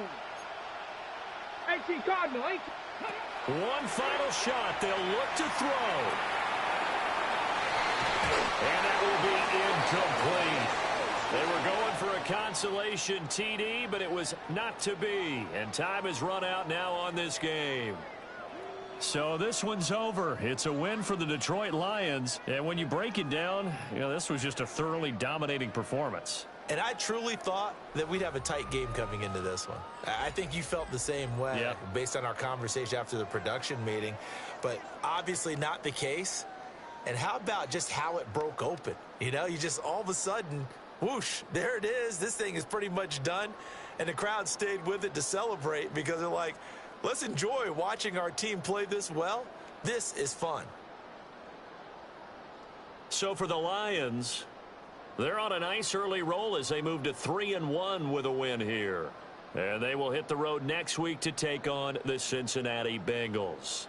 18 Cardinal. One final shot. They'll look to throw. And that will be incomplete. They were going for a consolation TD, but it was not to be. And time has run out now on this game. So this one's over. It's a win for the Detroit Lions. And when you break it down, this was just a thoroughly dominating performance. And I truly thought that we'd have a tight game coming into this one. I think you felt the same way based on our conversation after the production meeting. But obviously not the case. And how about just how it broke open? You just all of a sudden, whoosh, there it is. This thing is pretty much done. And the crowd stayed with it to celebrate because they're like, let's enjoy watching our team play this well. This is fun. So for the Lions, they're on a nice early roll as they move to 3-1 with a win here. And they will hit the road next week to take on the Cincinnati Bengals.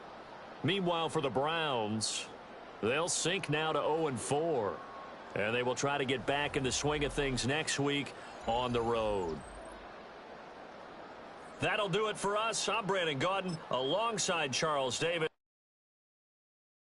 Meanwhile, for the Browns, they'll sink now to 0-4. And they will try to get back in the swing of things next week on the road. That'll do it for us. I'm Brandon Gaudin alongside Charles Davis.